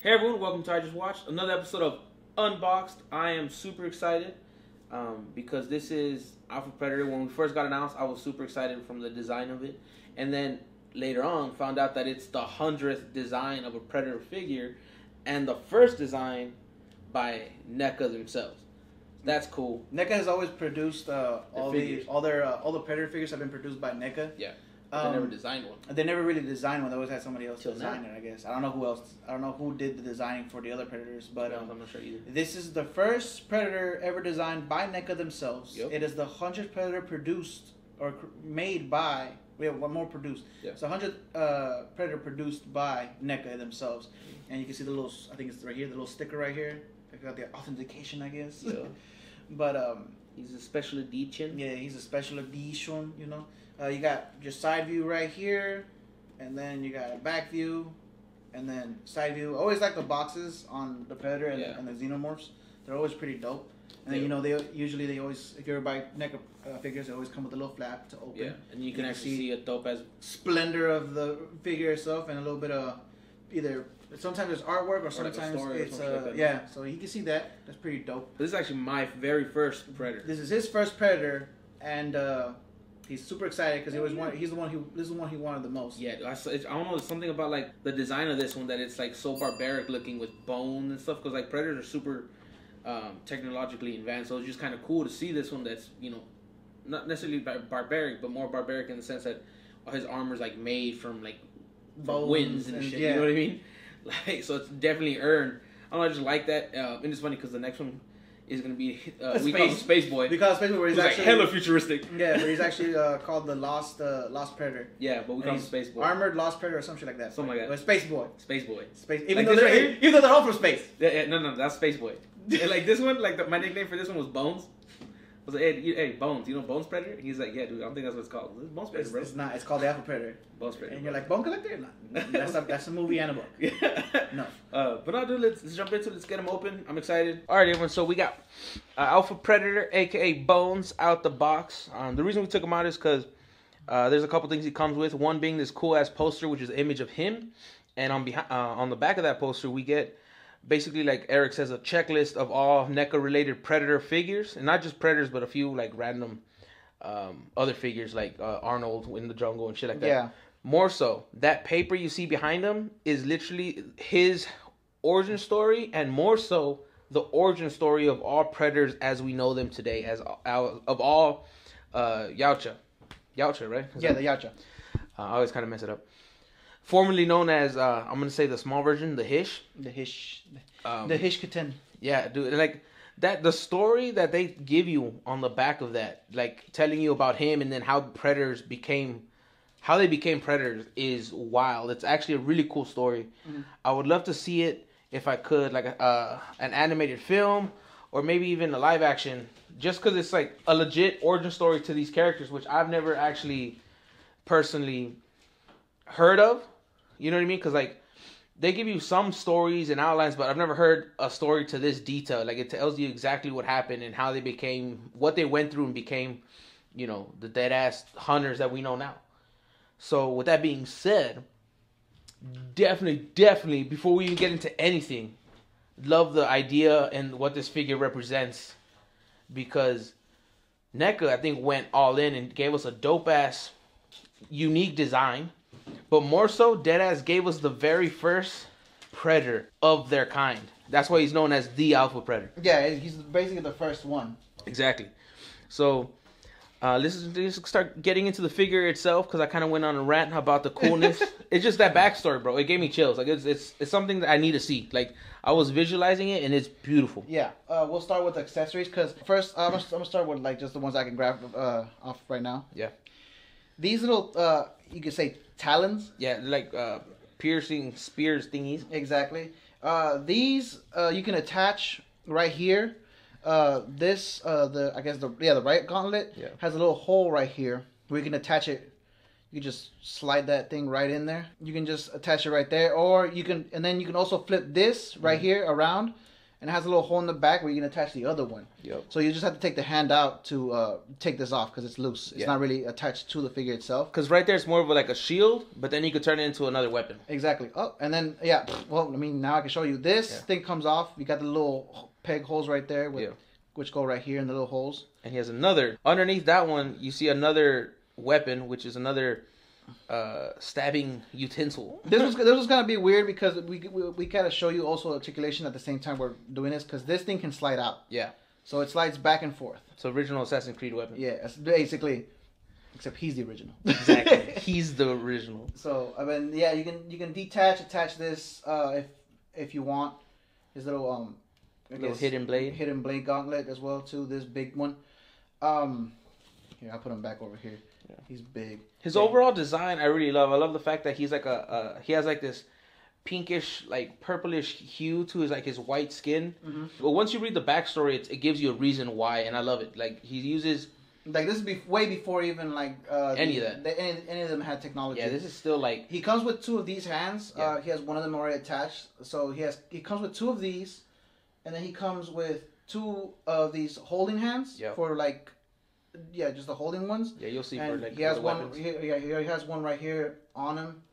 Hey everyone, welcome to IJustWatched, another episode of Unboxed. I am super excited because this is Alpha Predator. When we first got announced, I was super excited from the design of it. And then later on, found out that it's the 100th design of a Predator figure and the first design by NECA themselves. That's cool. NECA has always produced all the Predator figures have been produced by NECA. Yeah. They never designed one. They never really designed one. They always had somebody else design it, I guess. I don't know who else. I don't know who did the designing for the other Predators, but I'm not sure either. This is the first Predator ever designed by NECA themselves. Yep. It is the 100th Predator produced or made by. We have one more produced. Yeah. So 100th Predator produced by NECA themselves, and you can see the little. I think it's right here. The little sticker right here. I got the authentication, I guess. Yeah. But he's a special edition. Yeah, he's a special edition. You know. You got your side view right here, and then you got a back view, and then side view. I always like the boxes on the Predator and the Xenomorphs. They're always pretty dope. And then, you know, they always, if you ever buy NECA figures, they always come with a little flap to open. Yeah, and you can actually see a dope as splendor of the figure itself, and a little bit of either sometimes it's artwork or sometimes it's yeah. So you can see that. That's pretty dope. This is actually my very first Predator. This is his first Predator, and he's super excited because this is the one he wanted the most. Yeah, I don't know. There's something about like the design of this one that it's like so barbaric looking with bone and stuff. Because like Predators are super technologically advanced, so it's just kind of cool to see this one that's, you know, not necessarily barbaric, but more barbaric in the sense that his armor's like made from like winds and shit. Yeah. You know what I mean? Like, so it's definitely earned. I don't know. I just like that, and it's funny because the next one is going to be we call him Space Boy. We call him Space Boy, where he's actually like hella futuristic. Yeah, where he's actually called the Lost Predator. Yeah, but we call him Space Boy. Armored Lost Predator or some shit like that. Something like that. But Space Boy. Space Boy. Even though they're all from space. Yeah, no, that's Space Boy. And like this one, like my nickname for this one was Bones. I was like, hey, Bones, you know Bones Predator? He's like, yeah, dude, I don't think that's what it's called. It's Bones Predator, bro. It's not. It's called the Alpha Predator. Bones Predator. And you're like, Bone Collector? No, that's a movie and a book. Yeah. No. But no, dude, let's jump into it. Let's get them open. I'm excited. All right, everyone. So we got Alpha Predator, aka Bones, out the box. The reason we took him out is because there's a couple things he comes with. One being this cool ass poster, which is an image of him, and on the back of that poster we get basically, like Eric says, a checklist of all NECA related Predator figures, and not just Predators, but a few like random other figures like Arnold in the jungle and shit like that. Yeah. More so, that paper you see behind him is literally his origin story, and more so, the origin story of all Predators as we know them today, of all Yautja, right? The Yautja. I always kind of mess it up. Formerly known as, I'm going to say the small version, the Hish. The Hishkatan. Yeah, dude. Like, the story that they give you on the back of that, like, telling you about him and then how Predators became Predators is wild. It's actually a really cool story. Mm-hmm. I would love to see it, if I could, like, an animated film or maybe even a live action, just because it's, like, a legit origin story to these characters, which I've never actually personally heard of. You know what I mean? Because, like, they give you some stories and outlines, but I've never heard a story to this detail. Like, it tells you exactly what happened and how they became, what they went through and became, you know, the dead-ass hunters that we know now. So, with that being said, definitely, before we even get into anything, love the idea and what this figure represents. Because NECA, I think, went all in and gave us a dope-ass, unique design. But more so, Deadass gave us the very first Predator of their kind. That's why he's known as the Alpha Predator. Yeah, he's basically the first one. Exactly. So, let's start getting into the figure itself, because I kind of went on a rant about the coolness. It's just that backstory, bro. It gave me chills. Like, it's something that I need to see. Like, I was visualizing it, and it's beautiful. Yeah. We'll start with accessories, because first, I'm gonna start with, like, just the ones I can grab off right now. Yeah. These little, you could say, talons. Yeah, like piercing spears thingies. Exactly. These you can attach right here. The right gauntlet has a little hole right here where you can attach it. You can just slide that thing right in there. You can just attach it right there, or you can also flip this right here around, and it has a little hole in the back where you can attach the other one. Yep. So you just have to take the hand out to take this off because it's loose. It's not really attached to the figure itself. Because right there it's more of like a shield, but then you could turn it into another weapon. Exactly. Oh, and then well, I mean, now I can show you. This thing comes off. You got the little peg holes right there, which go right here in the little holes. And he has another underneath that one. You see another weapon, which is another stabbing utensil. This was gonna be weird because we kind of show you also articulation at the same time we're doing this because this thing can slide out. Yeah. So it slides back and forth. It's original Assassin's Creed weapon. Yeah, basically. Except he's the original. Exactly. He's the original. So I mean, yeah, you can attach this if you want. His little little hidden blade gauntlet as well too. This big one. Here, I'll put him back over here. Yeah. He's big. His overall design, I really love. I love the fact that he's like he has like this pinkish, like purplish hue to his white skin. Mm-hmm. But once you read the backstory, it gives you a reason why, and I love it. Like he uses. Like this is way before even like any of that. Any of them had technology. Yeah, this is still like he comes with 2 of these hands. Yeah. He has one of them already attached. So he comes with 2 of these, and then he comes with 2 of these holding hands for like just the holding ones. Yeah, you'll see. And for like he has one. He has one right here on him,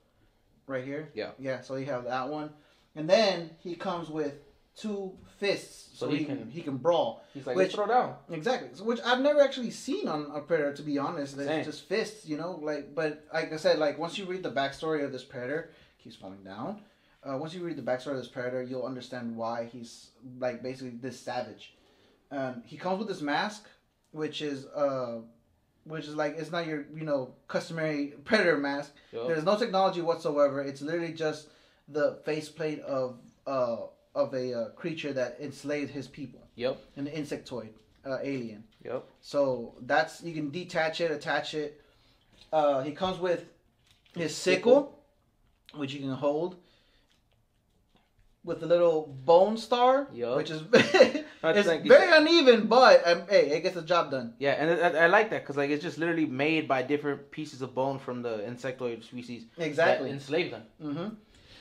right here. Yeah. Yeah. So you have that one, and then he comes with 2 fists, so he can brawl. He's like, let's throw down. Exactly. So, which I've never actually seen on a Predator, to be honest. It's just fists, you know. Like, but like I said, like once you read the backstory of this Predator, keeps falling down. Once you read the backstory of this Predator, you'll understand why he's like basically this savage. He comes with this mask, which is like it's not your customary Predator mask. Yep. There's no technology whatsoever. It's literally just the faceplate of a creature that enslaved his people. Yep. An insectoid alien. Yep. So that's you can detach it, attach it. He comes with his sickle, which you can hold, with a little bone star, which is it's very uneven, but hey, it gets the job done. Yeah, and I like that because like it's just literally made by different pieces of bone from the insectoid species. Exactly. That enslaved them. Mm-hmm.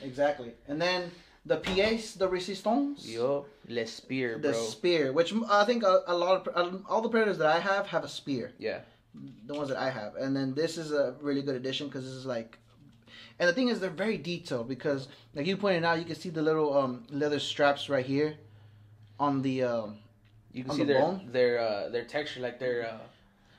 Exactly. And then the pièce de résistance. Yup. Le spear, bro. The spear, which I think a lot of all the Predators that I have a spear. Yeah. The ones that I have, and then this is a really good addition because this is like. And the thing is, they're very detailed because, like you pointed out, you can see the little leather straps right here, on the you can see their texture, like their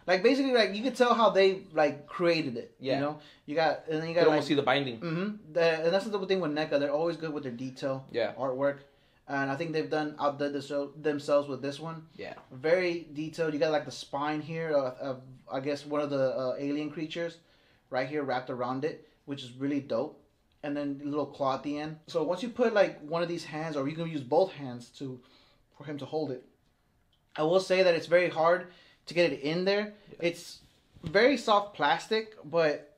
like basically like you could tell how they like created it. Yeah. You know, you got and then you got almost see the binding. Mm-hmm. And that's the thing with NECA; they're always good with their detail. Yeah. Artwork, and I think they've outdone themselves with this one. Yeah. Very detailed. You got like the spine here of I guess one of the alien creatures, right here wrapped around it, which is really dope. And then a little claw at the end. So once you put like one of these hands, or you can use both hands for him to hold it. I will say that it's very hard to get it in there. Yeah. It's very soft plastic, but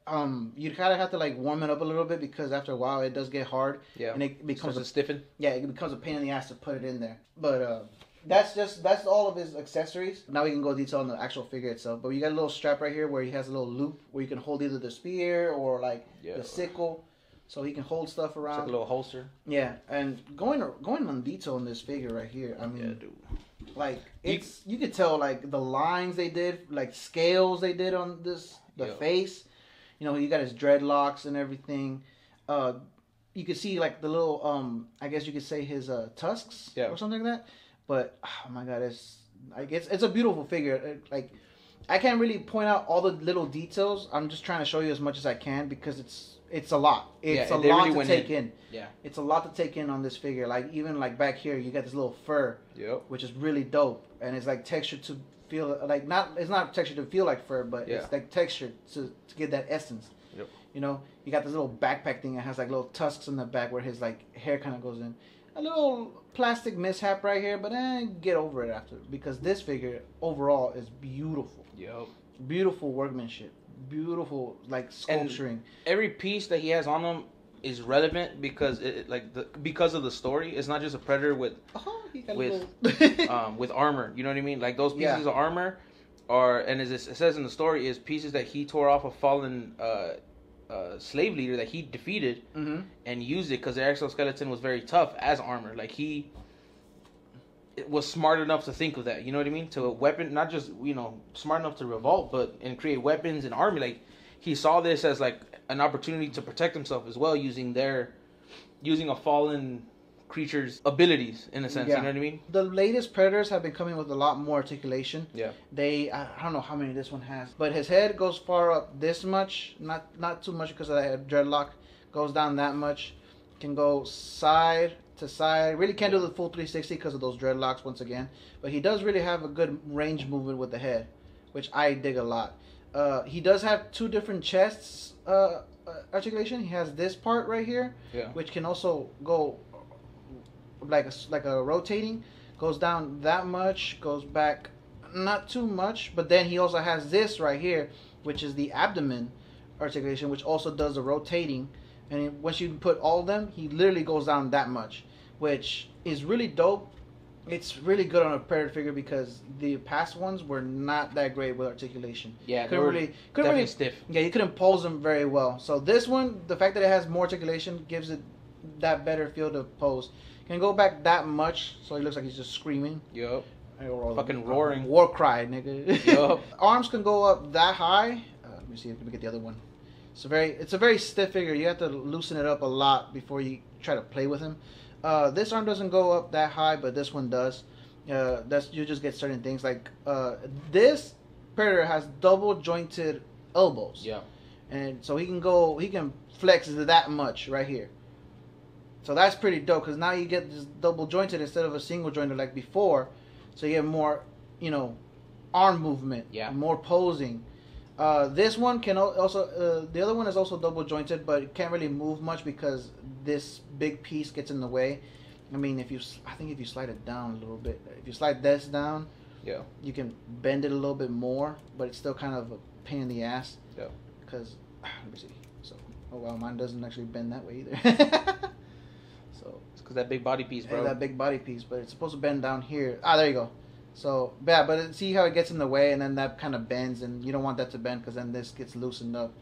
you kind of have to like warm it up a little bit because after a while it does get hard. Yeah. And it becomes a stiffen. Yeah, it becomes a pain in the ass to put it in there. But that's all of his accessories. Now we can go detail on the actual figure itself. But you got a little strap right here where he has a little loop where you can hold either the spear or like the sickle, so he can hold stuff around. It's like a little holster. Yeah, and going on detail on this figure right here. I mean, dude. Like you could tell like the lines they did, like scales they did on this face. You know, you got his dreadlocks and everything. You could see like the little I guess you could say his tusks or something like that. But oh my god, it's a beautiful figure. Like I can't really point out all the little details. I'm just trying to show you as much as I can because it's a lot. It's a lot to take in. Yeah, it's a lot to take in on this figure. Like even like back here, you got this little fur, which is really dope, and it's like textured to feel like it's not textured to feel like fur, but it's like textured to get that essence. Yep. You know, you got this little backpack thing that has like little tusks in the back where his like hair kind of goes in. A little plastic mishap right here, but get over it after because this figure overall is beautiful. Yep. Beautiful workmanship. Beautiful like sculpturing. And every piece that he has on him is relevant because because of the story. It's not just a Predator with with armor. You know what I mean? Like those pieces of armor are, and as it says in the story, is pieces that he tore off a fallen slave leader that he defeated and used it because their exoskeleton was very tough as armor. Like he was smart enough to think of that. You know what I mean? To a weapon, not just smart enough to revolt, but and create weapons and army. Like he saw this as like an opportunity to protect himself as well, using a fallen creature's abilities in a sense. You know what I mean? The latest Predators have been coming with a lot more articulation. Yeah. I don't know how many this one has, but his head goes far up this much, not too much because of that dreadlock. Goes down that much, can go side to side. Really can't do the full 360 because of those dreadlocks once again. But he does really have a good range movement with the head, which I dig a lot. He does have two different chests articulation. He has this part right here, which can also go like a rotating. Goes down that much, goes back not too much. But then he also has this right here, which is the abdomen articulation, which also does the rotating. And once you put all of them, he literally goes down that much, which is really dope. It's really good on a Predator figure because the past ones were not that great with articulation. Yeah, couldn't really stiff. Yeah, you couldn't pose them very well. So this one, the fact that it has more articulation gives it that better feel to pose. Can go back that much, so he looks like he's just screaming. Yup. Fucking roaring. War cry, nigga. Yup. Arms can go up that high. Let me see if we can get the other one. It's a very stiff figure. You have to loosen it up a lot before you try to play with him. This arm doesn't go up that high, but this one does. You just get certain things like this Predator has double jointed elbows. Yeah. And so he can flex that much right here. So that's pretty dope because now you get this double jointed instead of a single jointed like before. So you get more, arm movement. Yeah. More posing. This one can also, the other one is also double jointed, but it can't really move much because this big piece gets in the way. I mean, if you slide it down a little bit, if you slide this down, you can bend it a little bit more, but it's still kind of a pain in the ass. Yeah. Because, let me see. So, mine doesn't actually bend that way either. So it's because that big body piece, bro. That big body piece, but it's supposed to bend down here. There you go. So, yeah, but see how it gets in the way, and then that kind of bends, and you don't want that to bend because then this gets loosened up.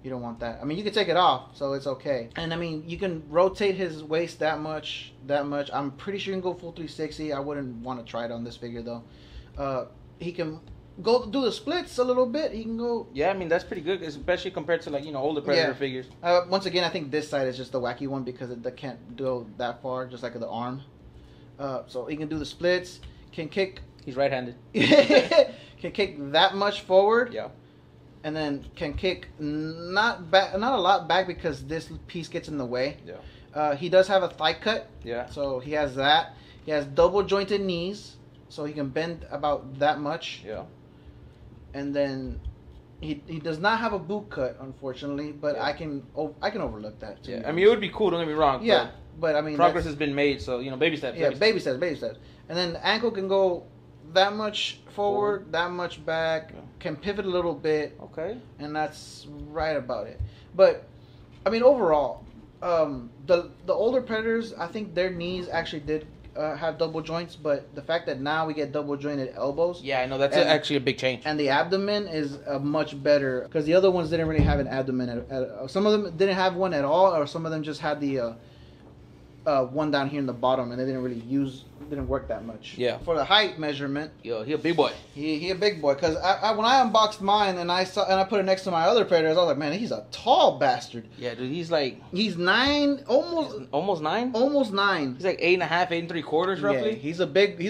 You don't want that. I mean, you can take it off, so it's okay. And, I mean, you can rotate his waist that much. I'm pretty sure you can go full 360. I wouldn't want to try it on this figure, though. He can go do the splits a little bit. He can go... Yeah, I mean, that's pretty good, especially compared to, older Predator figures. Once again, I think this side is just the wacky one because it can't go that far, just like the arm. So he can do the splits, can kick... He's right-handed. Can kick that much forward. Yeah. And then can kick not a lot back because this piece gets in the way. Yeah. He does have a thigh cut. Yeah. So he has that. He has double jointed knees, so he can bend about that much. Yeah. And then he does not have a boot cut, unfortunately, but I can overlook that too. Yeah. I mean, it would be cool. Don't get me wrong. Yeah. But I mean, progress has been made, so baby steps. Yeah, baby steps. And then the ankle can go that much forward, that much back, can pivot a little bit. Okay. And that's right about it. But, I mean, overall, the older Predators, I think their knees actually did have double joints, but the fact that now we get double jointed elbows. Yeah, I know, that's actually a big change. And the abdomen is much better, because the other ones didn't really have an abdomen. Some of them didn't have one at all, or some of them just had the one down here in the bottom, and they didn't work that much. Yeah. For the height measurement. Yo, he a big boy. He a big boy. Because when I unboxed mine and I put it next to my other Predators, I was like, man, he's a tall bastard. Yeah, dude, he's 9, almost 9. Almost 9. He's like 8.5, 8.75 roughly. Yeah, he's a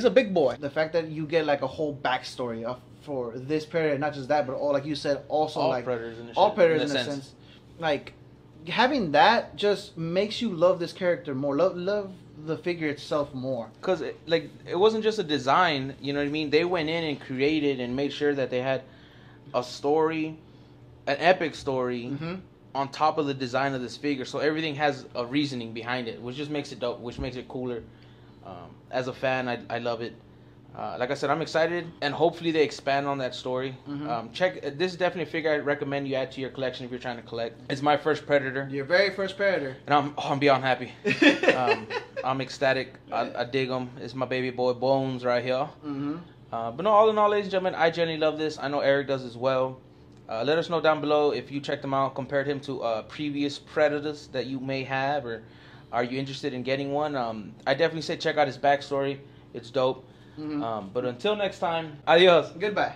big boy. The fact that you get like a whole backstory for this Predator, not just that, but all, like you said, also all like Predators in a sense. Like, having that just makes you love this character more. Love the figure itself more. Because it wasn't just a design, you know what I mean? They went in and created and made sure that they had a story, an epic story, on top of the design of this figure. So everything has a reasoning behind it, which just makes it dope, which makes it cooler. As a fan, I love it. Like I said, I'm excited, and hopefully they expand on that story. This is definitely a figure I'd recommend you add to your collection if you're trying to collect. It's my first Predator. Your very first Predator. And I'm beyond happy. I'm ecstatic. I dig him. It's my baby boy Bones right here. But no, all in all, ladies and gentlemen, I genuinely love this. I know Eric does as well. Let us know down below if you checked him out, compared him to previous Predators that you may have, or are you interested in getting one. I definitely say check out his backstory. It's dope. But until next time, adios. Goodbye.